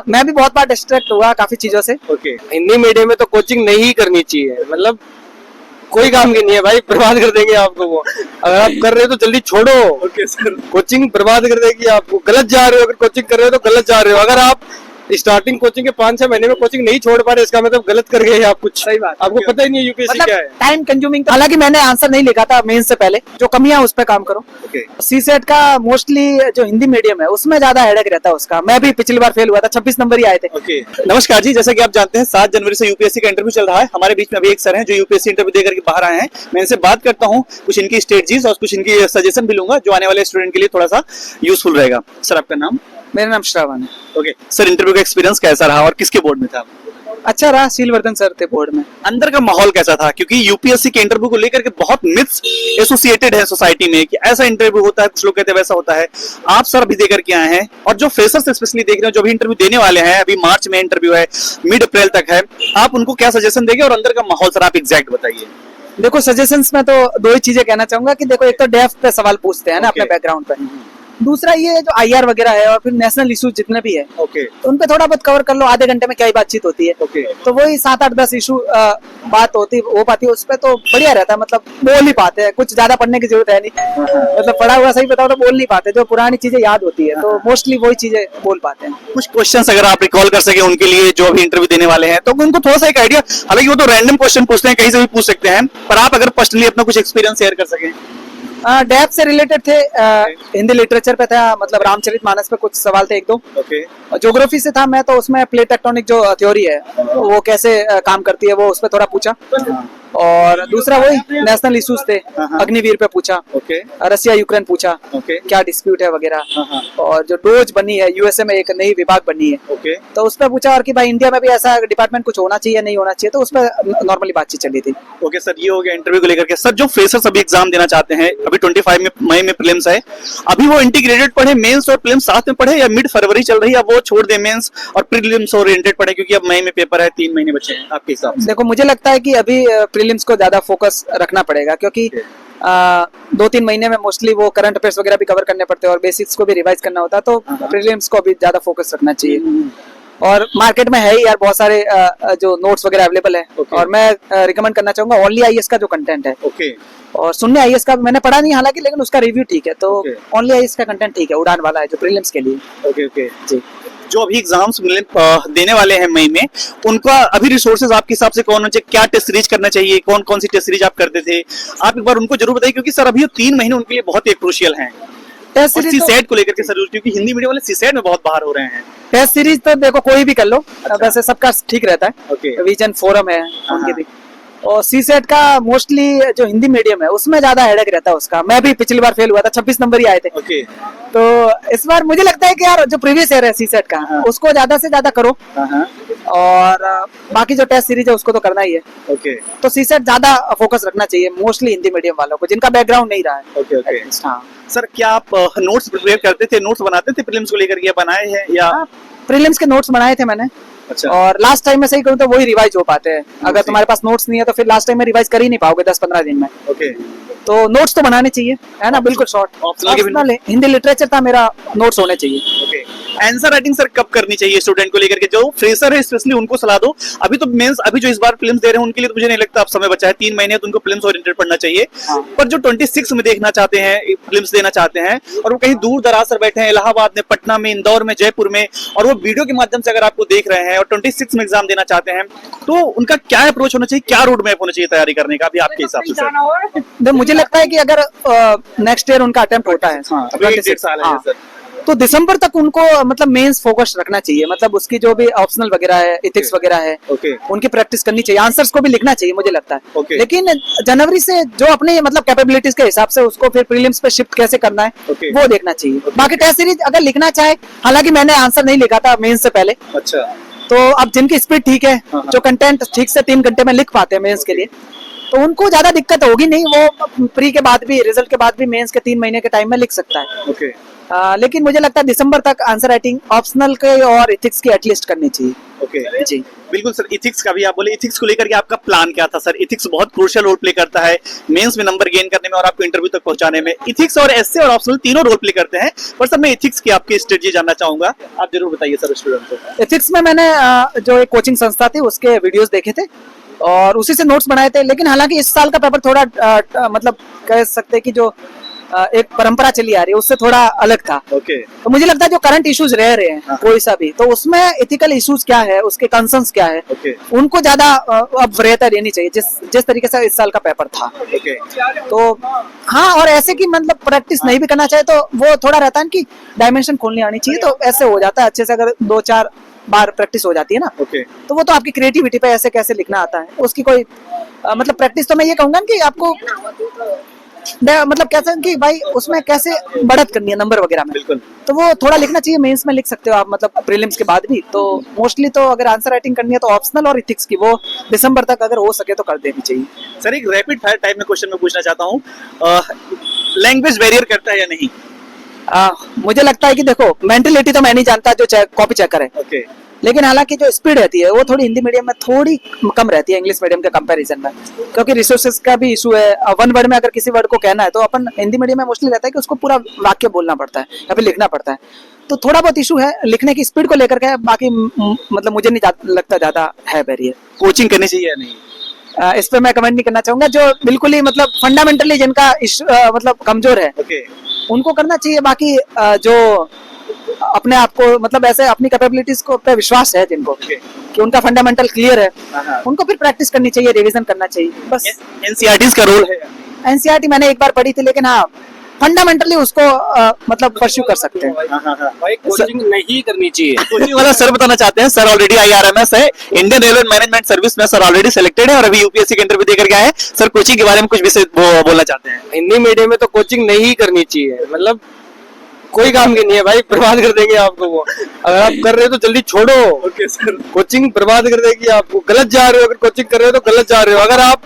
मैं भी बहुत बार डिस्ट्रैक्ट हुआ काफी चीजों से। ओके हिंदी मीडियम में तो कोचिंग नहीं करनी चाहिए, मतलब कोई काम की नहीं है भाई, बर्बाद कर देंगे आपको वो। अगर आप कर रहे हो तो जल्दी छोड़ो। Okay sir. कोचिंग बर्बाद कर देगी आपको, गलत जा रहे हो। अगर कोचिंग कर रहे हो तो गलत जा रहे हो। अगर आप स्टार्टिंग कोचिंग के 5-6 महीने में कोचिंग नहीं छोड़ पा रहे, इसका मतलब गलत कर गए आप कुछ। सही बात। आपको पता ही नहीं है यूपीएससी क्या है। Time consuming. हालांकि मैंने आंसर नहीं लिखा था मेंस से पहले, जो कमियां उस पर काम करो। ओके सीसेट का मोस्टली जो हिंदी मीडियम है उसमें ज्यादा हेडेक रहता है उसका। मैं भी पिछली बार फेल हुआ था, 26 नंबर ही आए थे। ओके नमस्कार जी, जैसा कि आप जानते हैं 7 जनवरी से यूपीएससी का इंटरव्यू चल रहा है। हमारे बीच में अभी एक सर हैं जो यूपीएससी इंटरव्यू देकर के बाहर आए हैं। मैं इनसे बात करता हूँ, कुछ इनकी स्ट्रेटजीज और कुछ इनकी सजेशन भी लूंगा जो आने वाले स्टूडेंट के लिए थोड़ा सा यूजफुल रहेगा। सर आपका नाम? मेरा नाम श्रावण है। ओके सर, इंटरव्यू का एक्सपीरियंस कैसा रहा और किसके बोर्ड में था? अच्छा रहा, सीलवर्धन सर थे बोर्ड में। अंदर का माहौल कैसा था? क्योंकि यूपीएससी के इंटरव्यू को लेकर के बहुत मिथ्स एसोसिएटेड है सोसाइटी में कि ऐसा इंटरव्यू होता है, कुछ लोग कहते हैं वैसा होता है। आप सर अभी देकर के आए हैं और जो फ्रेशर्स स्पेशली देख रहे हैं, जो भी इंटरव्यू देने वाले हैं, अभी मार्च में इंटरव्यू है, मिड अप्रैल तक है, आप उनको क्या सजेशन देंगे? और अंदर का माहौल सर आप एग्जैक्ट बताइए। देखो सजेशंस में तो 2 ही चीजें कहना चाहूंगा कि देखो, एक तो डेप्थ पे सवाल पूछते हैं ना Okay. अपने बैकग्राउंड पे। दूसरा ये जो आईआर वगैरह है और फिर नेशनल इश्यूज जितने भी है ओके तो उन पे थोड़ा बहुत कवर कर लो। आधे घंटे में क्या ही बातचीत होती है। ओके तो वही 7-8-10 इशू बात हो पाती है उस पे, तो बढ़िया रहता है। मतलब बोल नहीं पाते हैं, कुछ ज्यादा पढ़ने की जरूरत है नहीं। मतलब पढ़ा हुआ सही बताओ तो बोल नहीं पाते, जो पुरानी चीजें याद होती है तो मोस्टली वही चीजें बोल पाते हैं। कुछ क्वेश्चंस अगर आप रिकॉल कर सके उनके लिए जो अभी इंटरव्यू देने वाले हैं, तो उनको थोड़ा सा एक आइडिया, हालांकि वो तो रैंडम क्वेश्चन पूछते हैं, कहीं से भी पूछ सकते हैं, पर आप अगर पर्सनली अपना कुछ एक्सपीरियंस शेयर कर सकें। डेप्थ से रिलेटेड थे। हिंदी लिटरेचर पे था, मतलब रामचरितमानस पे कुछ सवाल थे 1-2। ओके ज्योग्राफी से था मैं, तो उसमें प्लेट टेक्टोनिक जो थ्योरी है वो कैसे काम करती है वो उस पर थोड़ा पूछा। और दूसरा वही नेशनल इश्यूज थे, अग्निवीर पे पूछा। ओके रसिया यूक्रेन पूछा, ओके क्या डिस्प्यूट है वगैरह। और जो डोज बनी है यूएसए में, एक नई विभाग बनी है, ओके तो उस पर पूछा। और कि भाई इंडिया में भी ऐसा डिपार्टमेंट कुछ होना चाहिए नहीं होना चाहिए, तो उस पर नॉर्मली बातचीत चली थी। ओके सर, ये हो गया इंटरव्यू को लेकर के। सर जो फ्रेशर्स अभी एग्जाम देना चाहते हैं, अभी 25 मई में प्रीलिम्स है, अभी वो इंटीग्रेटेड पढ़े, मेंस और प्रीलिम्स साथ में पढ़े, या मिड फरवरी चल रही है, अब वो छोड़ दे मेंस और प्रीलिम्स ओरिएंटेड पढ़े, क्योंकि अब मई में पेपर है, 3 महीने बचे हैं आपके हिसाब से? देखो मुझे लगता है कि अभी प्रीलिम्स को ज्यादा फोकस रखना पड़ेगा, क्योंकि 2-3 महीने में मोस्टली वो करंट अफेयर्स वगैरह भी कवर करने पड़ते हैं और बेसिक्स को भी रिवाइज करना होता है, तो प्रीलिम्स को अभी ज्यादा फोकस रखना चाहिए। और मार्केट में है ही यार बहुत सारे जो नोट्स वगैरह अवेलेबल है। और मैं रिकमेंड करना चाहूंगा ओनली आईएएस का जो कंटेंट है, ओके और शून्य आईएएस का मैंने पढ़ा नहीं हालांकि, लेकिन उसका रिव्यू ठीक है। तो ओनली आईएएस का कंटेंट ठीक है, उड़ान वाला है जो प्रीलिम्स के लिए। ओके ओके जी। जो अभी एग्जाम्स देने वाले हैं मई में, उनका अभी रिसोर्सेज आपके हिसाब से कौन होना चाहिए? क्या टेस्ट सीरीज करना चाहिए? कौन कौन सी टेस्ट सीरीज आप करते थे? आप एक बार उनको जरूर बताइए, क्योंकि सर अभी 3 महीने उनके लिए बहुत ही क्रूशियल हैं। टेस्ट और सीरीज सीसेट को लेकर के सर, क्योंकि हिंदी मीडियम वाले सीसेट में बहुत बाहर हो रहे हैं। टेस्ट सीरीज तो देखो कोई भी कर लो, वैसे सबका ठीक रहता है। ओके विजन फोरम है उनके भी। और सीसेट का मोस्टली जो हिंदी मीडियम है उसमें ज्यादा हेडेक रहता है उसका। मैं भी पिछली बार फेल हुआ था, 26 नंबर ही आए थे। ओके तो इस बार मुझे लगता है कि यार जो प्रीवियस ईयर है सीसेट का, उसको ज्यादा से ज्यादा करो। और बाकी जो टेस्ट सीरीज है उसको तो करना ही है। ओके तो सीसेट ज्यादा फोकस रखना चाहिए मोस्टली हिंदी मीडियम वालों को, जिनका बैकग्राउंड नहीं रहा है। ओके ओके हाँ, सर, क्या आप नोट्स प्रिपेयर करते थे, नोट्स बनाते थे प्रीलिम्स को लेकर के, या बनाए हैं या? प्रीलिम्स के नोट्स बनाए थे मैंने। अच्छा। और लास्ट टाइम में सही कहूँ तो वही रिवाइज हो पाते हैं। अगर तुम्हारे पास नोट्स नहीं है तो फिर लास्ट टाइम में रिवाइज कर ही नहीं पाओगे 10-15 दिन में। ओके तो नोट्स तो बनाने चाहिए, है ना, बिल्कुल शॉर्ट। ऑप्शनल है, हिंदी लिटरेचर था मेरा, नोट्स होने चाहिए। ओके आंसर राइटिंग सर कब करनी चाहिए स्टूडेंट को लेकर के? जो फ्रेशर है स्पेशली उनको सलाह दो। अभी तो मेंस, अभी जो इस बार फिल्म्स दे रहे हैं उनके लिए तो मुझे नहीं लगता अब समय बचा है, 3 महीने तो उनको फिल्म्स ओरिएंटेड पढ़ना चाहिए। पर जो 26 में देखना चाहते हैं, फिल्म्स देना चाहते हैं, और वो कहीं दूर दराज से बैठे हैं, इलाहाबाद में, पटना में, इंदौर में, जयपुर में, और वो वीडियो के माध्यम से अगर आपको देख रहे हैं और 26 में एग्जाम देना चाहते हैं, तो उनका क्या अप्रोच होना चाहिए, क्या रोड मैप होना चाहिए तैयारी करने का अभी आपके हिसाब से सर? मुझे लगता है कि अगर नेक्स्ट ईयर उनका अटेम्प्ट होता है, अभी 1.5 साल है सर, तो दिसंबर तक उनको मतलब मेंस फोकस रखना चाहिए। मतलब उसकी जो भी ऑप्शनल वगैरह है, एथिक्स वगैरह है, उनकी प्रैक्टिस करनी चाहिए। आंसर्स को भी लिखना चाहिए मुझे लगता है। लेकिन जनवरी से जो अपने मतलब कैपेबिलिटीज के हिसाब से उसको फिर प्रीलिम्स पे शिफ्ट कैसे करना है वो देखना चाहिए। बाकी टेस्ट सीरीज अगर लिखना चाहे, हालांकि मैंने आंसर नहीं लिखा था मेंस से पहले। अच्छा। तो अब जिनकी स्पीड ठीक है, जो कंटेंट ठीक से 3 घंटे में लिख पाते हैं मेंस के लिए, तो उनको ज्यादा दिक्कत होगी नहीं, वो प्री के बाद भी, रिजल्ट के बाद भी मेंस के 3 महीने के टाइम में लिख सकता है। ओके लेकिन मुझे लगता है दिसंबर तक आंसर राइटिंग ऑप्शनल के और इथिक्स की एटलीस्ट करनी चाहिए। ओके जी बिल्कुल सर, इथिक्स का भी आप बोले, इथिक्स को लेकर के आपका प्लान क्या था सर? इथिक्स बहुत क्रूशियल रोल प्ले करता है मेंस में नंबर गेन करने में और आपको इंटरव्यू तक पहुंचाने में। इथिक्स और एसए और ऑप्शनल तीनों रोल प्ले करते हैं, पर सर मैं इथिक्स की आपकी स्ट्रेटजी जानना चाहूंगा, आप जरूर बताइए सर स्टूडेंट को। एथिक्स में मैंने जो एक कोचिंग संस्था थी उसके वीडियोस देखे थे और उसी से नोट्स बनाए थे। लेकिन हालांकि इस साल का पेपर थोड़ा मतलब कह सकते हैं कि जो एक परंपरा चली आ रही है उससे थोड़ा अलग था। ओके तो मुझे लगता है जो करंट इश्यूज रह रहे हैं कोई सा भी, तो उसमें एथिकल इश्यूज क्या है, उसके कंसर्न्स क्या है, ओके उनको ज्यादा अब वरीयता देनी चाहिए जिस तरीके से इस साल का पेपर था। ओके तो हाँ, और ऐसे की मतलब प्रैक्टिस नहीं भी करना चाहे तो वो थोड़ा रहता है कि डायमेंशन खोलनी आनी चाहिए, तो ऐसे हो जाता है अच्छे से। अगर 2-4 बार प्रैक्टिस हो जाती है ना, ओके तो वो तो आपकी क्रिएटिविटी पे ऐसे कैसे लिखना आता है उसकी कोई मतलब प्रैक्टिस तो मैं ये कहूंगा कि आपको मतलब कैसे कि भाई उसमें कैसे बढ़त करनी है नंबर वगैरह में, बिल्कुल तो वो थोड़ा लिखना चाहिए। मेंस में लिख सकते हो आप, मतलब प्रीलिम्स के बाद भी। तो मोस्टली तो अगर आंसर राइटिंग करनी है तो ऑप्शनल और इथिक्स की वो दिसंबर तक अगर हो सके तो कर देनी चाहिए। सर एक रैपिड फायर टाइप में क्वेश्चन मैं पूछना चाहता हूँ, लैंग्वेज बैरियर करता है या नहीं? मुझे लगता है कि देखो मेंटलिटी तो मैं नहीं जानता जो कॉपी चेकर है, ओके लेकिन हालांकि जो स्पीड रहती है वो थोड़ी हिंदी मीडियम में थोड़ी कम रहती है इंग्लिश मीडियम के कंपैरिजन में, क्योंकि रिसोर्सेज का भी इशू है। वन वर्ड में अगर किसी वर्ड को कहना है तो अपन हिंदी मीडियम में मोस्टली रहता है कि उसको पूरा वाक्य बोलना पड़ता है या फिर लिखना पड़ता है, तो थोड़ा बहुत इशू है लिखने की स्पीड को लेकर के। बाकी मतलब मुझे नहीं लगता ज्यादा है बैरियर। कोचिंग करनी चाहिए या नहीं? इस पे मैं कमेंट नहीं करना चाहूंगा। जो बिल्कुल ही मतलब फंडामेंटली जिनका मतलब कमजोर है ओके उनको करना चाहिए। बाकी जो अपने आप को मतलब ऐसे अपनी कैपेबिलिटीज को पे विश्वास है जिनको ओके कि उनका फंडामेंटल क्लियर है, हाँ। उनको फिर प्रैक्टिस करनी चाहिए, रिवीजन करना चाहिए बस। एनसीईआरटीज का रोल है? एनसीईआरटी मैंने एक बार पढ़ी थी, लेकिन हाँ फंडामेंटली उसको मतलब परस्यू कर सकते हैं। भाई कोचिंग नहीं करनी चाहिए। कोचिंग वाला सर बताना चाहते हैं, सर ऑलरेडी IRMS है, इंडियन रेलवे मैनेजमेंट सर्विस में सर ऑलरेडी सिलेक्टेड है और अभी यूपीएससी का इंटरव्यू देकर के आए हैं। सर कोचिंग के बारे में कुछ विषय बोलना चाहते हैं? हिंदी मीडियम में तो कोचिंग नहीं करनी चाहिए, मतलब कोई काम की नहीं है भाई, बर्बाद कर देंगे आपको वो। अगर आप कर रहे हो तो जल्दी छोड़ो। ओके सर, कोचिंग बर्बाद कर देगी आपको, गलत जा रहे हो। अगर कोचिंग कर रहे हो तो गलत जा रहे हो। अगर आप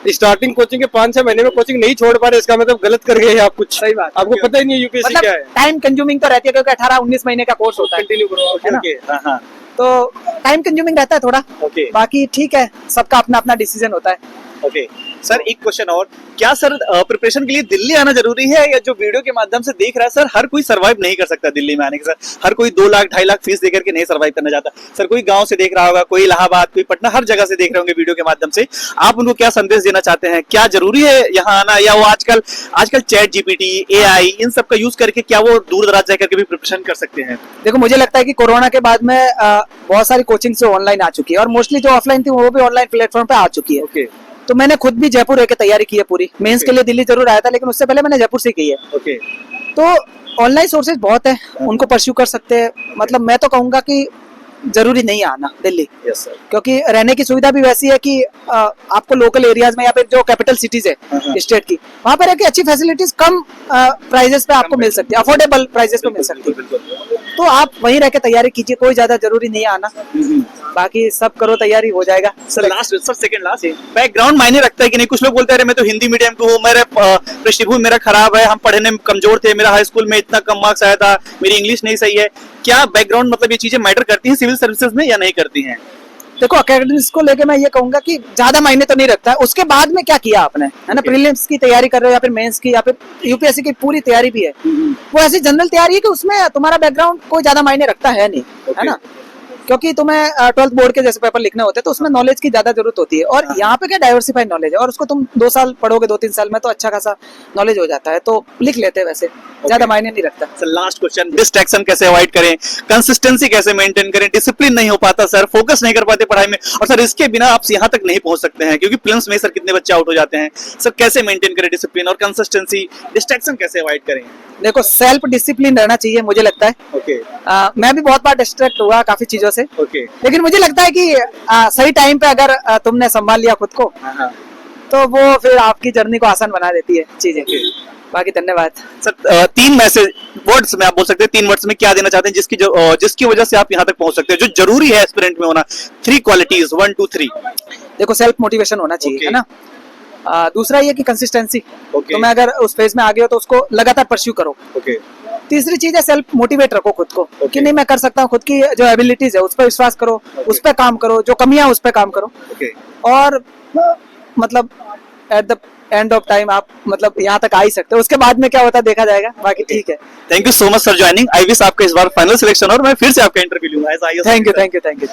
स्टार्टिंग कोचिंग के 5-6 महीने में कोचिंग नहीं छोड़ पा रहे, इसका मतलब गलत कर गए आप कुछ। सही बात। आपको पता ही नहीं है यूपीएससी मतलब क्या है। टाइम कंज्यूमिंग तो रहती है क्योंकि 18-19 महीने का कोर्स होता है, कंटिन्यू करो, है ना? ओके हाँ तो टाइम कंज्यूमिंग रहता है थोड़ा। ओके बाकी ठीक है, सबका अपना अपना डिसीजन होता है। ओके सर, एक क्वेश्चन और, क्या सर प्रिपरेशन के लिए दिल्ली आना जरूरी है, या जो वीडियो के माध्यम से देख रहा है सर, हर कोई सरवाइव नहीं कर सकता दिल्ली में आने के? सर हर कोई 2 लाख 2.5 लाख फीस देकर के नहीं सरवाइव करना चाहता। सर कोई गांव से देख रहा होगा, कोई इलाहाबाद, कोई पटना, हर जगह से देख रहे होंगे वीडियो के माध्यम से, आप उनको क्या संदेश देना चाहते हैं? क्या जरूरी है यहाँ आना, या वो आजकल चैट जीपीटी, AI इन सब का यूज करके क्या वो दूर दराज जाकर के भी प्रिपरेशन कर सकते हैं? देखो मुझे लगता है कि कोरोना के बाद में बहुत सारी कोचिंग से ऑनलाइन आ चुकी है और मोस्टली जो ऑफलाइन थी वो भी ऑनलाइन प्लेटफॉर्म पे आ चुकी है। ओके तो मैंने खुद भी जयपुर रह के तैयारी की है पूरी। मेंस के लिए दिल्ली जरूर आया था, लेकिन उससे पहले मैंने जयपुर से की है। ओके तो ऑनलाइन सोर्सेज बहुत है, उनको परस्यू कर सकते हैं। मतलब मैं तो कहूंगा कि जरूरी नहीं आना दिल्ली, यस सर, क्योंकि रहने की सुविधा भी वैसी है कि आपको लोकल एरियाज में या फिर जो कैपिटल सिटीज है स्टेट की, वहां पर रहकर अच्छी फैसिलिटीज कम प्राइजेस पे आपको मिल सकती है, अफोर्डेबल प्राइजेस पे मिल सकती है। तो आप वहीं रह के तैयारी कीजिए, कोई ज्यादा जरूरी नहीं है आना। बाकी सब करो, तैयारी हो जाएगा। Sir last sir second last background मायने रखता है कि नहीं? कुछ लोग बोलते हैं मैं तो हिंदी मीडियम को हूँ, मेरे पृष्ठभूमि मेरा खराब है, हम पढ़ने में कमजोर थे, मेरा हाई स्कूल में इतना कम मार्क्स आया था, मेरी इंग्लिश नहीं सही है। क्या बैकग्राउंड मतलब ये चीजें मैटर करती हैं सिविल सर्विसेज में या नहीं करती हैं? देखो एकेडमिक्स को लेके मैं ये कहूंगा कि ज्यादा मायने तो नहीं रखता है, उसके बाद में क्या किया आपने, है ना? प्रीलिम्स की तैयारी कर रहे हो या फिर मेंस की या फिर यूपीएससी की पूरी तैयारी भी है, वो ऐसी जनरल तैयारी है कि उसमें तुम्हारा बैकग्राउंड कोई ज्यादा मायने रखता है नहीं, है ना? क्योंकि तुम्हें 12th बोर्ड के जैसे पेपर लिखने होते हैं तो उसमें नॉलेज की ज्यादा जरूरत होती है, और यहाँ पे क्या डाइवर्सिफाइड नॉलेज है, और उसको तुम 2 साल पढ़ोगे, 2-3 साल में तो अच्छा खासा नॉलेज हो जाता है, तो लिख लेते हैं, वैसे ज्यादा मायने नहीं रखता। सर लास्ट क्वेश्चन, डिस्ट्रैक्शन कैसे अवॉइड करें, कंसिस्टेंसी कैसे मेंटेन करें? डिसिप्लिन नहीं हो पाता सर, फोकस नहीं कर पाते पढ़ाई में, और सर इसके बिना आप यहाँ तक नहीं पहुंच सकते हैं, क्योंकि प्रीलिम्स में सर कितने बच्चे आउट हो जाते हैं। सर कैसे मेंटेन करें डिसिप्लिन और कंसिस्टेंसी, डिस्ट्रैक्शन कैसे अवॉइड करें? देखो सेल्फ डिसिप्लिन रहना चाहिए मुझे लगता है। ओके मैं भी बहुत बार डिस्ट्रैक्ट हुआ काफी चीजों से, ओके लेकिन मुझे लगता है कि सही टाइम पे अगर तुमने संभाल लिया खुद को, तो वो फिर आपकी जर्नी को आसान बना देती है चीजें। बाकी धन्यवाद सर। 3 मैसेज वर्ड्स में आप बोल सकते हैं, 3 वर्ड्स में क्या देना चाहते हैं जिसकी वजह से आप यहाँ तक पहुंच सकते हैं, जो जरूरी है एस्पिरेंट में होना? 3 क्वालिटीज, 1 2 3। देखो सेल्फ मोटिवेशन होना चाहिए, है ना? दूसरा ये कि कंसिस्टेंसी। Okay. तो मैं अगर उस फेज में आ गया हो तो उसको लगातार परस्यू करो। ओके तीसरी चीज है सेल्फ मोटिवेट रखो खुद को Okay. कि नहीं मैं कर सकता हूँ, खुद की जो एबिलिटीज है उस पर विश्वास करो, Okay. उस पर काम करो, जो कमियां उस पर काम करो। ओके और मतलब at the end of time आप मतलब यहाँ तक आ ही सकते हो, उसके बाद में क्या होता है देखा जाएगा, बाकी ठीक है। Thank you so much for joining. I wish आपका इस बार फाइनल सिलेक्शन और मैं फिर से आपका इंटरव्यू लूंगा। Thank you thank you thank you.